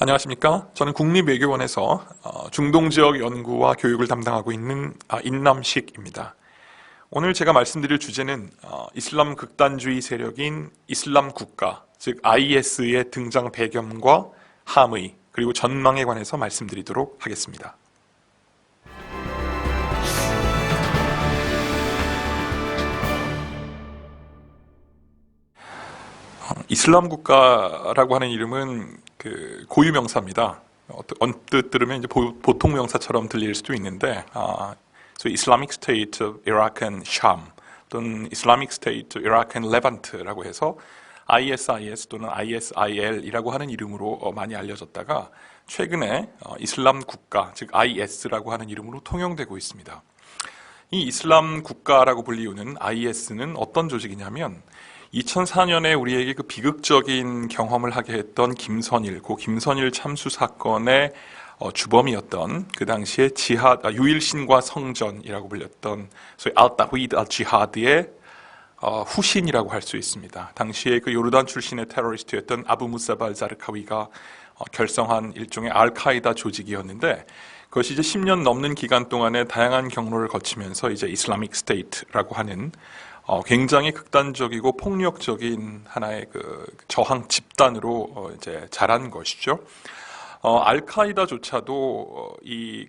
안녕하십니까? 저는 국립외교원에서 중동 지역 연구와 교육을 담당하고 있는 인남식입니다. 오늘 제가 말씀드릴 주제는 이슬람 극단주의 세력인 이슬람 국가, 즉 IS의 등장 배경과 함의, 그리고 전망에 관해서 말씀드리도록 하겠습니다. 이슬람 국가라고 하는 이름은 고유 명사입니다. 언뜻 들으면 이제 보통 명사처럼 들릴 수도 있는데, 소위 Islamic State of Iraq and Sham 또는 Islamic State of Iraq and Levant라고 해서 ISIS 또는 ISIL이라고 하는 이름으로 많이 알려졌다가 최근에 이슬람 국가, 즉 IS라고 하는 이름으로 통용되고 있습니다. 이 이슬람 국가라고 불리우는 IS는 어떤 조직이냐면 2004년에 우리에게 그 비극적인 경험을 하게 했던 고 김선일 참수 사건의 주범이었던 그 당시에 유일신과 성전이라고 불렸던 소위 알타휘드 알지하드의 후신이라고 할 수 있습니다. 당시에 그 요르단 출신의 테러리스트였던 아부 무사바 알자르카위가 결성한 일종의 알카이다 조직이었는데, 그것이 이제 10년 넘는 기간 동안에 다양한 경로를 거치면서 이제 이슬라믹 스테이트라고 하는 굉장히 극단적이고 폭력적인 하나의 그 저항 집단으로 이제 자란 것이죠. 알카이다조차도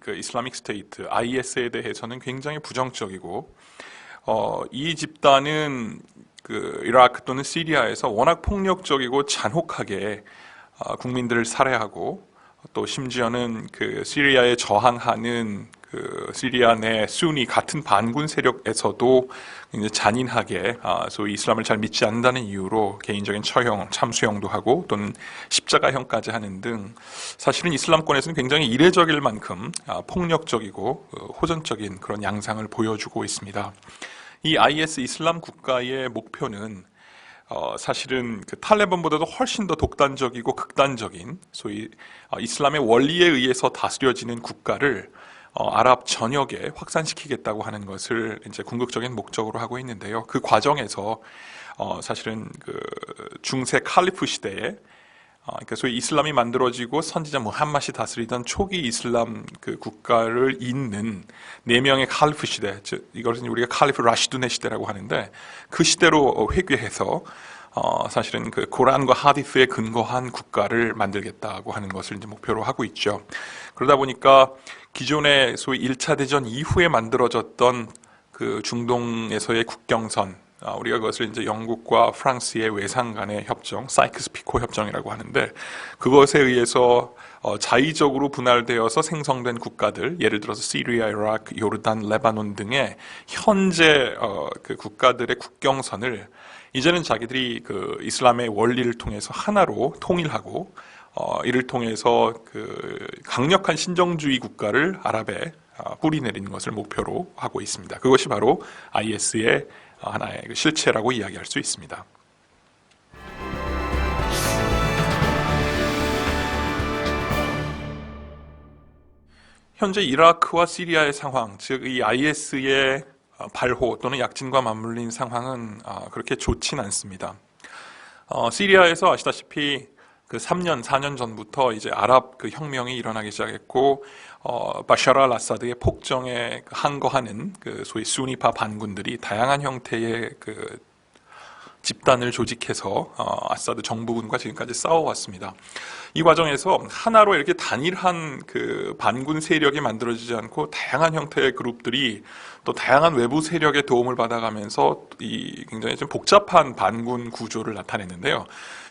그 이슬라믹 스테이트 IS에 대해서는 굉장히 부정적이고, 이 집단은 그 이라크 또는 시리아에서 워낙 폭력적이고 잔혹하게 국민들을 살해하고, 또 심지어는 그 시리아에 저항하는 그 시리아 내 순위 같은 반군 세력에서도 굉장히 잔인하게 소위 이슬람을 잘 믿지 않는다는 이유로 개인적인 처형, 참수형도 하고 또는 십자가형까지 하는 등 사실은 이슬람권에서는 굉장히 이례적일 만큼 폭력적이고 호전적인 그런 양상을 보여주고 있습니다. 이 IS 이슬람 국가의 목표는 사실은 그 탈레반보다도 훨씬 더 독단적이고 극단적인 소위 이슬람의 원리에 의해서 다스려지는 국가를 아랍 전역에 확산시키겠다고 하는 것을 이제 궁극적인 목적으로 하고 있는데요. 그 과정에서 사실은 그 중세 칼리프 시대에 그러니까 소위 이슬람이 만들어지고 선지자 무함mad이 다스리던 초기 이슬람 그 국가를 잇는 4명의 칼리프 시대, 즉 이것은 우리가 칼리프 라시둔의 시대라고 하는데, 그 시대로 회귀해서 사실은 그 코란과 하디스에 근거한 국가를 만들겠다고 하는 것을 이제 목표로 하고 있죠. 그러다 보니까 기존의 소위 1차 대전 이후에 만들어졌던 그 중동에서의 국경선, 우리가 그것을 이제 영국과 프랑스의 외상 간의 협정, 사이크스-피코 협정이라고 하는데, 그것에 의해서 자의적으로 분할되어서 생성된 국가들, 예를 들어서 시리아, 이라크, 요르단, 레바논 등의 현재 그 국가들의 국경선을 이제는 자기들이 그 이슬람의 원리를 통해서 하나로 통일하고, 이를 통해서 그 강력한 신정주의 국가를 아랍에 뿌리내리는 것을 목표로 하고 있습니다. 그것이 바로 IS의 하나의 실체라고 이야기할 수 있습니다. 현재 이라크와 시리아의 상황, 즉 이 IS의 발호 또는 약진과 맞물린 상황은 그렇게 좋진 않습니다. 시리아에서 아시다시피 그 3년, 4년 전부터 이제 아랍 그 혁명이 일어나기 시작했고, 바샤르 알 아사드의 폭정에 항거하는 그 소위 수니파 반군들이 다양한 형태의 그 집단을 조직해서 아사드 정부군과 지금까지 싸워왔습니다. 이 과정에서 하나로 이렇게 단일한 그 반군 세력이 만들어지지 않고 다양한 형태의 그룹들이 또 다양한 외부 세력의 도움을 받아가면서 이 굉장히 좀 복잡한 반군 구조를 나타냈는데요.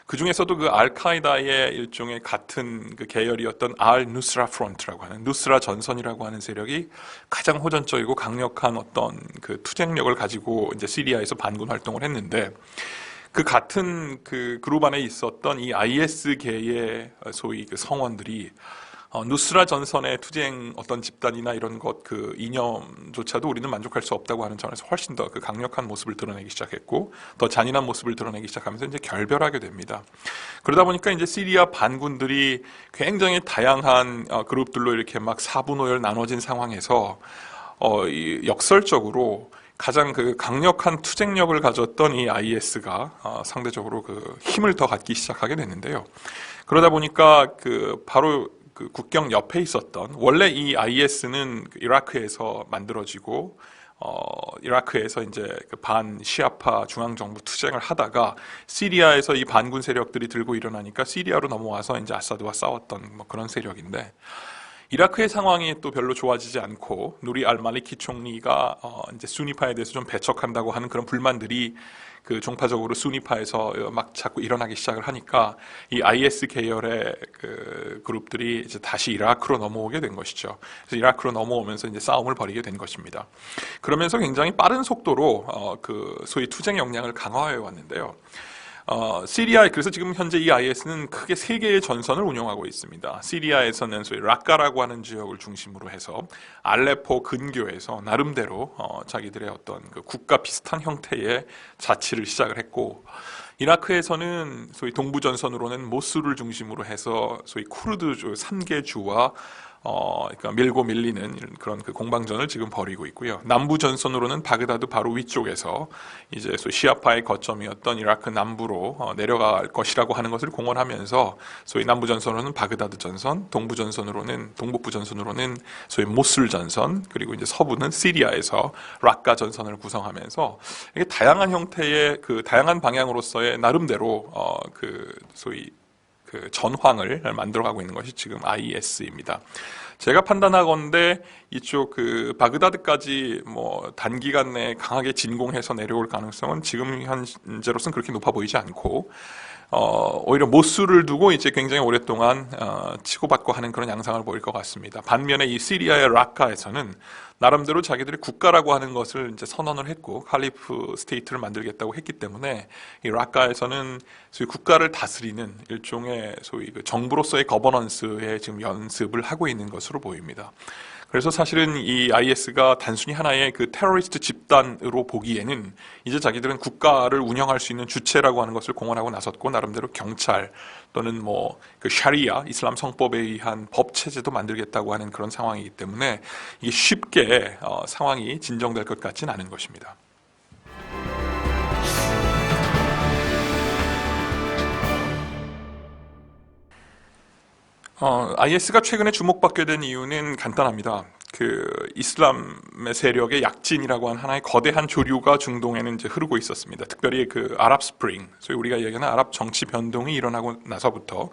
그 중에서도 그 알카이다의 일종의 같은 그 계열이었던 알 누스라 프론트라고 하는 누스라 전선이라고 하는 세력이 가장 호전적이고 강력한 어떤 그 투쟁력을 가지고 이제 시리아에서 반군 활동을 했는데, 그 같은 그 그룹 안에 있었던 이 IS계의 소위 그 성원들이 누스라 전선의 투쟁 어떤 집단이나 이런 것 그 이념조차도 우리는 만족할 수 없다고 하는 점에서 훨씬 더 그 강력한 모습을 드러내기 시작했고, 더 잔인한 모습을 드러내기 시작하면서 이제 결별하게 됩니다. 그러다 보니까 이제 시리아 반군들이 굉장히 다양한 그룹들로 이렇게 막 사분오열 나눠진 상황에서 역설적으로 가장 그 강력한 투쟁력을 가졌던 이 IS가 상대적으로 그 힘을 더 갖기 시작하게 됐는데요. 그러다 보니까 그 바로 그 국경 옆에 있었던, 원래 이 IS는 이라크에서 만들어지고 이라크에서 이제 그 반시아파 중앙정부 투쟁을 하다가 시리아에서 이 반군 세력들이 들고 일어나니까 시리아로 넘어와서 이제 아사드와 싸웠던 뭐 그런 세력인데, 이라크의 상황이 또 별로 좋아지지 않고 누리 알 말리키 총리가 이제 수니파에 대해서 좀 배척한다고 하는 그런 불만들이 그 종파적으로 수니파에서 막 자꾸 일어나기 시작을 하니까 이 IS 계열의 그 그룹들이 이제 다시 이라크로 넘어오게 된 것이죠. 그래서 이라크로 넘어오면서 이제 싸움을 벌이게 된 것입니다. 그러면서 굉장히 빠른 속도로 그 소위 투쟁 역량을 강화해 왔는데요. 그래서 지금 현재 이 IS는 크게 세 개의 전선을 운영하고 있습니다. 시리아에서는 소위 라카라고 하는 지역을 중심으로 해서 알레포 근교에서 나름대로 자기들의 어떤 그 국가 비슷한 형태의 자치를 시작을 했고, 이라크에서는 소위 동부 전선으로는 모술을 중심으로 해서 소위 쿠르드주 3개 주와 그러니까 밀고 밀리는 그런 그 공방전을 지금 벌이고 있고요. 남부 전선으로는 바그다드 바로 위쪽에서 이제 소위 시아파의 거점이었던 이라크 남부로 내려갈 것이라고 하는 것을 공언하면서 소위 남부 전선으로는 바그다드 전선, 동북부 전선으로는 소위 모술 전선, 그리고 이제 서부는 시리아에서 락카 전선을 구성하면서 이게 다양한 형태의 그 다양한 방향으로서의 나름대로 그 소위 그 전황을 만들어가고 있는 것이 지금 IS입니다. 제가 판단하건대 이쪽 그 바그다드까지 뭐 단기간 내에 강하게 진공해서 내려올 가능성은 지금 현재로서는 그렇게 높아 보이지 않고, 오히려 모술을 두고 이제 굉장히 오랫동안 치고받고 하는 그런 양상을 보일 것 같습니다. 반면에 이 시리아의 라카에서는 나름대로 자기들이 국가라고 하는 것을 이제 선언을 했고 칼리프 스테이트를 만들겠다고 했기 때문에 이 라카에서는 소위 국가를 다스리는 일종의 소위 그 정부로서의 거버넌스에 지금 연습을 하고 있는 것으로 보입니다. 그래서 사실은 이 IS가 단순히 하나의 그 테러리스트 집단으로 보기에는 이제 자기들은 국가를 운영할 수 있는 주체라고 하는 것을 공언하고 나섰고, 나름대로 경찰 또는 뭐 그 샤리아 이슬람 성법에 의한 법 체제도 만들겠다고 하는 그런 상황이기 때문에 이게 쉽게 상황이 진정될 것 같지는 않은 것입니다. IS가 최근에 주목받게 된 이유는 간단합니다. 그 이슬람의 세력의 약진이라고 하는 하나의 거대한 조류가 중동에는 이제 흐르고 있었습니다. 특별히 그 아랍 스프링, 소위 우리가 얘기하는 아랍 정치 변동이 일어나고 나서부터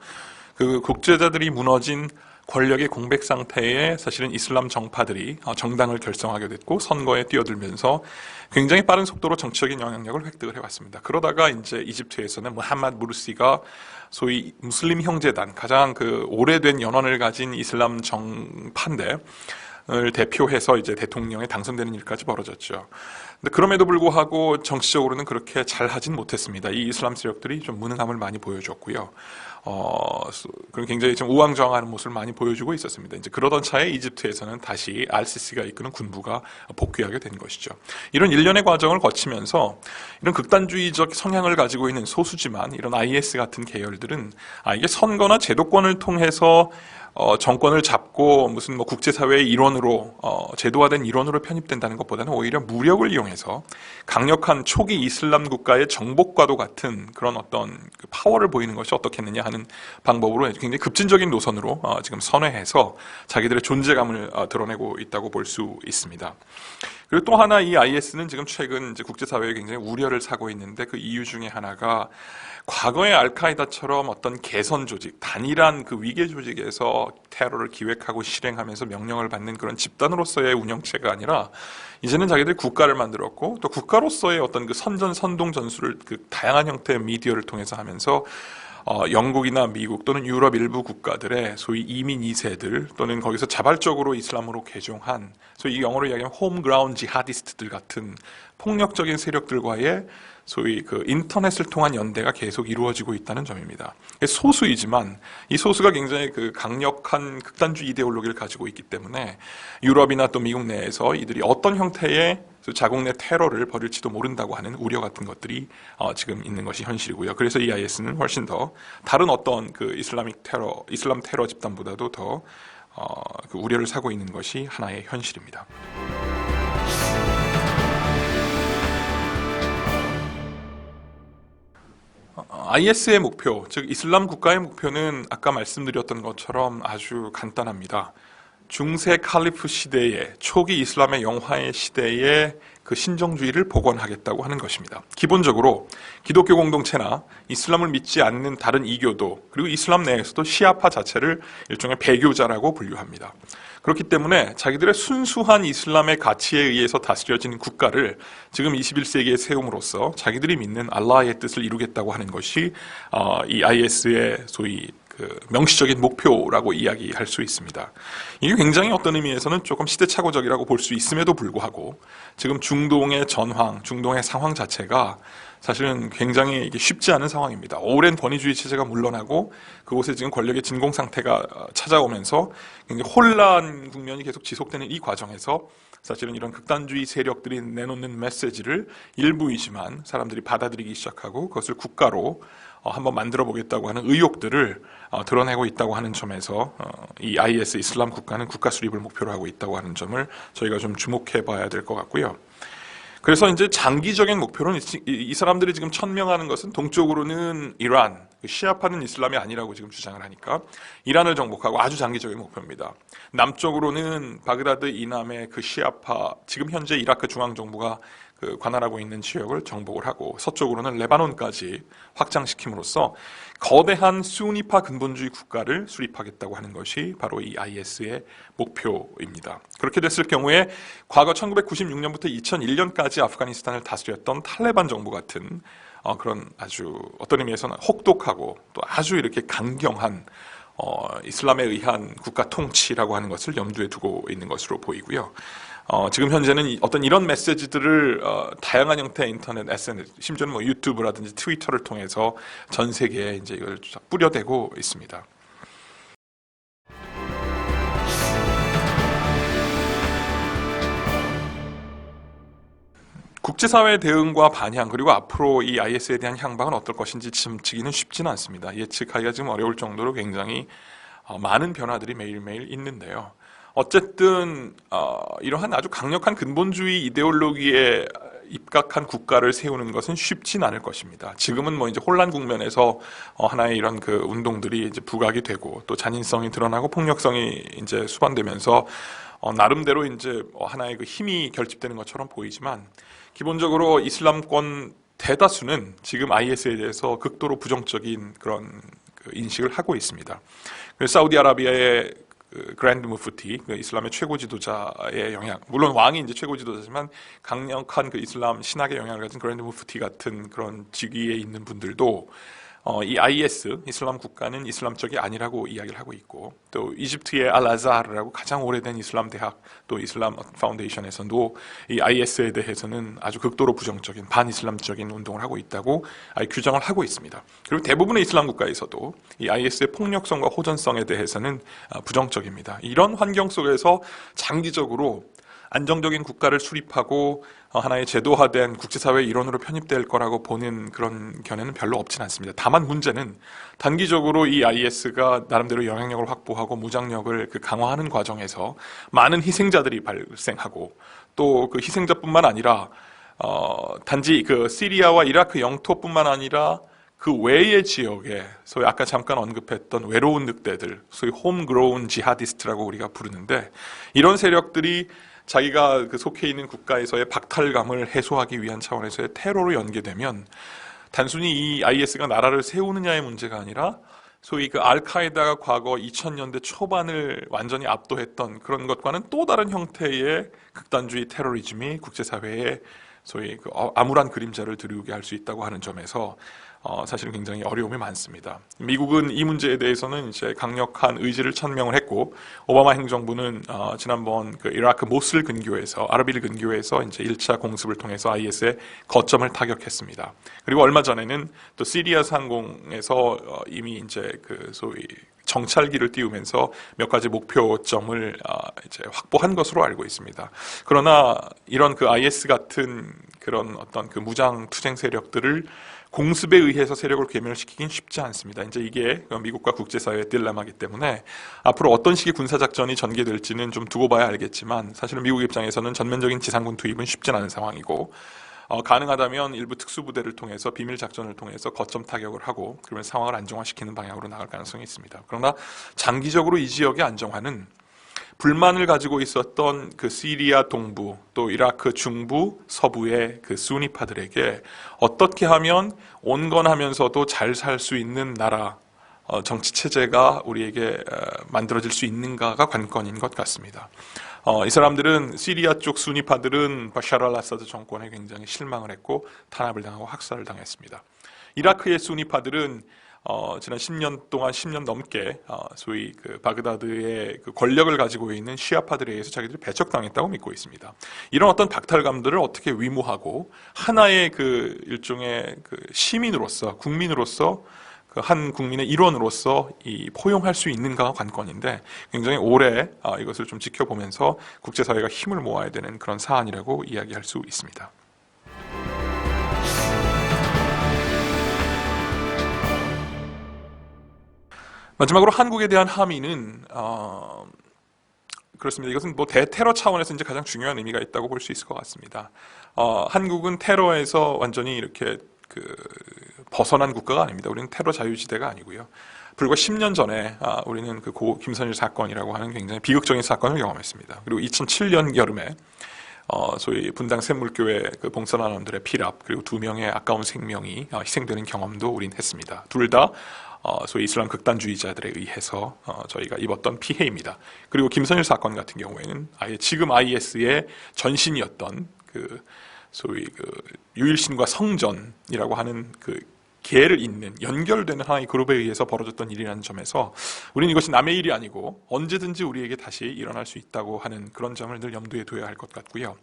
그 국제자들이 무너진 권력의 공백 상태에 사실은 이슬람 정파들이 정당을 결성하게 됐고 선거에 뛰어들면서 굉장히 빠른 속도로 정치적인 영향력을 획득을 해왔습니다. 그러다가 이제 이집트에서는 무함마드 무르시가 소위 무슬림 형제단, 가장 그 오래된 연원을 가진 이슬람 정파인데 을 대표해서 이제 대통령에 당선되는 일까지 벌어졌죠. 근데 그럼에도 불구하고 정치적으로는 그렇게 잘 하진 못했습니다. 이 이슬람 세력들이 좀 무능함을 많이 보여줬고요. 그리고 굉장히 좀 우왕좌왕하는 모습을 많이 보여주고 있었습니다. 이제 그러던 차에 이집트에서는 다시 알시시가 이끄는 군부가 복귀하게 된 것이죠. 이런 일련의 과정을 거치면서 이런 극단주의적 성향을 가지고 있는 소수지만 이런 IS 같은 계열들은 이게 선거나 제도권을 통해서 정권을 잡고 무슨 뭐 국제사회의 일원으로 제도화된 일원으로 편입된다는 것보다는 오히려 무력을 이용해서 강력한 초기 이슬람 국가의 정복과도 같은 그런 어떤 그 파워를 보이는 것이 어떻겠느냐 하는 방법으로 굉장히 급진적인 노선으로 지금 선회해서 자기들의 존재감을 드러내고 있다고 볼 수 있습니다. 그리고 또 하나 이 IS는 지금 최근 이제 국제사회에 굉장히 우려를 사고 있는데 그 이유 중에 하나가 과거의 알카에다처럼 어떤 개선 조직, 단일한 그 위계 조직에서 테러를 기획하고 실행하면서 명령을 받는 그런 집단으로서의 운영체가 아니라 이제는 자기들이 국가를 만들었고 또 국가로서의 어떤 그 선동 전술을 그 다양한 형태의 미디어를 통해서 하면서 영국이나 미국 또는 유럽 일부 국가들의 소위 이민 2세들 또는 거기서 자발적으로 이슬람으로 개종한 소위 영어로 이야기하면 홈그라운 지하디스트들 같은 폭력적인 세력들과의 소위 그 인터넷을 통한 연대가 계속 이루어지고 있다는 점입니다. 소수이지만 이 소수가 굉장히 그 강력한 극단주의 이데올로기를 가지고 있기 때문에 유럽이나 또 미국 내에서 이들이 어떤 형태의 자국 내 테러를 벌일지도 모른다고 하는 우려 같은 것들이 지금 있는 것이 현실이고요. 그래서 이 IS는 훨씬 더 다른 어떤 그 이슬람 테러 집단보다도 더 그 우려를 사고 있는 것이 하나의 현실입니다. IS의 목표, 즉 이슬람 국가의 목표는 아까 말씀드렸던 것처럼 아주 간단합니다. 중세 칼리프 시대에 초기 이슬람의 영화의 시대에 그 신정주의를 복원하겠다고 하는 것입니다. 기본적으로 기독교 공동체나 이슬람을 믿지 않는 다른 이교도 그리고 이슬람 내에서도 시아파 자체를 일종의 배교자라고 분류합니다. 그렇기 때문에 자기들의 순수한 이슬람의 가치에 의해서 다스려진 국가를 지금 21세기에 세움으로써 자기들이 믿는 알라의 뜻을 이루겠다고 하는 것이 이 IS의 소위 그 명시적인 목표라고 이야기할 수 있습니다. 이게 굉장히 어떤 의미에서는 조금 시대착오적이라고 볼 수 있음에도 불구하고 지금 중동의 전황, 중동의 상황 자체가 사실은 굉장히 이게 쉽지 않은 상황입니다. 오랜 권위주의 체제가 물러나고 그곳에 지금 권력의 진공 상태가 찾아오면서 굉장히 혼란 국면이 계속 지속되는 이 과정에서 사실은 이런 극단주의 세력들이 내놓는 메시지를 일부이지만 사람들이 받아들이기 시작하고 그것을 국가로 한번 만들어 보겠다고 하는 의욕들을 드러내고 있다고 하는 점에서 이 IS 이슬람 국가는 국가 수립을 목표로 하고 있다고 하는 점을 저희가 좀 주목해 봐야 될 것 같고요. 그래서 이제 장기적인 목표는 이 사람들이 지금 천명하는 것은 동쪽으로는 이란, 시아파는 이슬람이 아니라고 지금 주장을 하니까 이란을 정복하고 아주 장기적인 목표입니다. 남쪽으로는 바그다드 이남의 그 시아파, 지금 현재 이라크 중앙정부가 그 관할하고 있는 지역을 정복을 하고 서쪽으로는 레바논까지 확장시킴으로써 거대한 수니파 근본주의 국가를 수립하겠다고 하는 것이 바로 이 IS의 목표입니다. 그렇게 됐을 경우에 과거 1996년부터 2001년까지 아프가니스탄을 다스렸던 탈레반 정부 같은 그런 아주 어떤 의미에서는 혹독하고 또 아주 이렇게 강경한 이슬람에 의한 국가 통치라고 하는 것을 염두에 두고 있는 것으로 보이고요. 지금 현재는 어떤 이런 메시지들을 다양한 형태의 인터넷, SNS, 심지어는 뭐 유튜브라든지 트위터를 통해서 전 세계에 이제 이걸 뿌려대고 있습니다. 국제사회의 대응과 반향 그리고 앞으로 이 IS에 대한 향방은 어떨 것인지 짐치기는 쉽지는 않습니다. 예측하기가 지금 어려울 정도로 굉장히 많은 변화들이 매일매일 있는데요. 어쨌든 이러한 아주 강력한 근본주의 이데올로기에 입각한 국가를 세우는 것은 쉽진 않을 것입니다. 지금은 뭐 이제 혼란 국면에서 하나의 이런 그 운동들이 이제 부각이 되고 또 잔인성이 드러나고 폭력성이 이제 수반되면서 나름대로 이제 하나의 그 힘이 결집되는 것처럼 보이지만 기본적으로 이슬람권 대다수는 지금 IS에 대해서 극도로 부정적인 그런 그 인식을 하고 있습니다. 그래서 사우디아라비아의 그 그랜드 무프티, 그 이슬람의 최고 지도자의 영향, 물론 왕이 이제 최고 지도자지만 강력한 그 이슬람 신학의 영향을 가진 그랜드 무프티 같은 그런 직위에 있는 분들도 이 IS, 이슬람 국가는 이슬람적이 아니라고 이야기를 하고 있고 또 이집트의 알아자르라고 가장 오래된 이슬람 대학 또 이슬람 파운데이션에서도 이 IS에 대해서는 아주 극도로 부정적인 반이슬람적인 운동을 하고 있다고 규정을 하고 있습니다. 그리고 대부분의 이슬람 국가에서도 이 IS의 폭력성과 호전성에 대해서는 부정적입니다. 이런 환경 속에서 장기적으로 안정적인 국가를 수립하고 하나의 제도화된 국제사회의 일원으로 편입될 거라고 보는 그런 견해는 별로 없진 않습니다. 다만 문제는 단기적으로 이 IS가 나름대로 영향력을 확보하고 무장력을 그 강화하는 과정에서 많은 희생자들이 발생하고 또 그 희생자뿐만 아니라 단지 그 시리아와 이라크 영토뿐만 아니라 그 외의 지역에 소위 아까 잠깐 언급했던 외로운 늑대들, 소위 홈그로운 지하디스트라고 우리가 부르는데 이런 세력들이 자기가 그 속해 있는 국가에서의 박탈감을 해소하기 위한 차원에서의 테러로 연계되면 단순히 이 IS가 나라를 세우느냐의 문제가 아니라 소위 그 알카에다가 과거 2000년대 초반을 완전히 압도했던 그런 것과는 또 다른 형태의 극단주의 테러리즘이 국제사회에 소위 그 암울한 그림자를 드리우게 할 수 있다고 하는 점에서 사실은 굉장히 어려움이 많습니다. 미국은 이 문제에 대해서는 이제 강력한 의지를 천명을 했고 오바마 행정부는 지난번 그 이라크 모슬 근교에서 아르빌 근교에서 이제 1차 공습을 통해서 IS의 거점을 타격했습니다. 그리고 얼마 전에는 또 시리아 상공에서 이미 이제 그 소위 정찰기를 띄우면서 몇 가지 목표점을 이제 확보한 것으로 알고 있습니다. 그러나 이런 그 IS 같은 그런 어떤 그 무장 투쟁 세력들을 공습에 의해서 세력을 괴멸시키긴 쉽지 않습니다. 이제 이게 미국과 국제사회의 딜레마이기 때문에 앞으로 어떤 식의 군사작전이 전개될지는 좀 두고 봐야 알겠지만 사실은 미국 입장에서는 전면적인 지상군 투입은 쉽진 않은 상황이고 가능하다면 일부 특수부대를 통해서 비밀 작전을 통해서 거점 타격을 하고 그러면 상황을 안정화시키는 방향으로 나갈 가능성이 있습니다. 그러나 장기적으로 이 지역의 안정화는 불만을 가지고 있었던 그 시리아 동부 또 이라크 중부 서부의 그 수니파들에게 어떻게 하면 온건하면서도 잘 살 수 있는 나라 정치 체제가 우리에게 만들어질 수 있는가가 관건인 것 같습니다. 이 사람들은 시리아 쪽 수니파들은 바샤르 알 아사드 정권에 굉장히 실망을 했고 탄압을 당하고 학살을 당했습니다. 이라크의 수니파들은 지난 10년 동안 10년 넘게 소위 그 바그다드의 그 권력을 가지고 있는 시아파들에 의해서 자기들이 배척당했다고 믿고 있습니다. 이런 어떤 박탈감들을 어떻게 위무하고 하나의 그 일종의 그 시민으로서 국민으로서 그 한 국민의 일원으로서 포용할 수 있는가가 관건인데 굉장히 오래 이것을 좀 지켜보면서 국제사회가 힘을 모아야 되는 그런 사안이라고 이야기할 수 있습니다. 마지막으로 한국에 대한 함의는 그렇습니다. 이것은 뭐 대테러 차원에서 이제 가장 중요한 의미가 있다고 볼 수 있을 것 같습니다. 한국은 테러에서 완전히 이렇게 벗어난 국가가 아닙니다. 우리는 테러 자유지대가 아니고요. 불과 10년 전에 우리는 그 고 김선일 사건이라고 하는 굉장히 비극적인 사건을 경험했습니다. 그리고 2007년 여름에 소위 분당 샘물교회 그 봉사단원들의 피랍 그리고 2명의 아까운 생명이 희생되는 경험도 우린 했습니다. 둘 다 소위 이슬람 극단주의자들에 의해서 저희가 입었던 피해입니다. 그리고 김선일 사건 같은 경우에는 아예 지금 IS의 전신이었던 그 소위 그 유일신과 성전이라고 하는 그 계를 잇는 연결되는 하나의 그룹에 의해서 벌어졌던 일이라는 점에서 우리는 이것이 남의 일이 아니고 언제든지 우리에게 다시 일어날 수 있다고 하는 그런 점을 늘 염두에 둬야 할 것 같고요.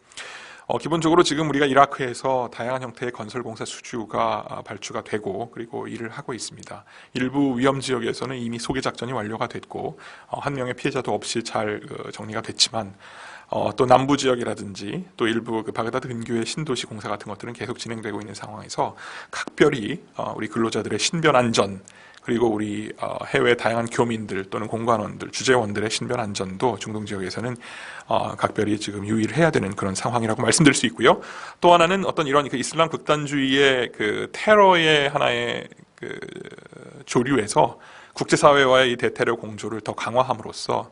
기본적으로 지금 우리가 이라크에서 다양한 형태의 건설공사 수주가 발주가 되고 그리고 일을 하고 있습니다. 일부 위험 지역에서는 이미 소개 작전이 완료가 됐고 한 명의 피해자도 없이 잘 정리가 됐지만 또 남부 지역이라든지 또 일부 그 바그다드 근교의 신도시 공사 같은 것들은 계속 진행되고 있는 상황에서 각별히 우리 근로자들의 신변 안전 그리고 우리 해외 다양한 교민들 또는 공관원들, 주재원들의 신변 안전도 중동 지역에서는 각별히 지금 유의를 해야 되는 그런 상황이라고 말씀드릴 수 있고요. 또 하나는 어떤 이런 그 이슬람 극단주의의 그 테러의 하나의 그 조류에서 국제사회와의 이 대테러 공조를 더 강화함으로써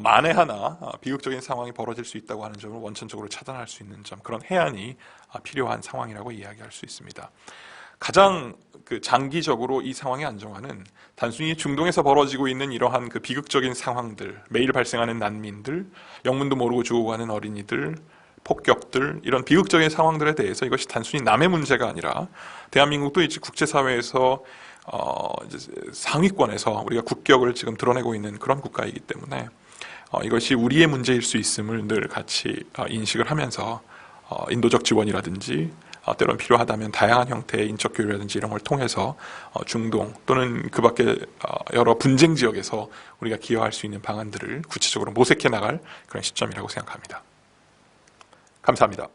만에 하나 비극적인 상황이 벌어질 수 있다고 하는 점을 원천적으로 차단할 수 있는 점, 그런 해안이 필요한 상황이라고 이야기할 수 있습니다. 가장 그 장기적으로 이 상황의 안정화는 단순히 중동에서 벌어지고 있는 이러한 그 비극적인 상황들, 매일 발생하는 난민들, 영문도 모르고 죽어가는 어린이들, 폭격들, 이런 비극적인 상황들에 대해서 이것이 단순히 남의 문제가 아니라 대한민국도 이제 국제사회에서 이제 상위권에서 우리가 국격을 지금 드러내고 있는 그런 국가이기 때문에 이것이 우리의 문제일 수 있음을 늘 같이 인식을 하면서 인도적 지원이라든지 때론 필요하다면 다양한 형태의 인적 교류라든지 이런 걸 통해서 중동 또는 그 밖에 여러 분쟁 지역에서 우리가 기여할 수 있는 방안들을 구체적으로 모색해 나갈 그런 시점이라고 생각합니다. 감사합니다.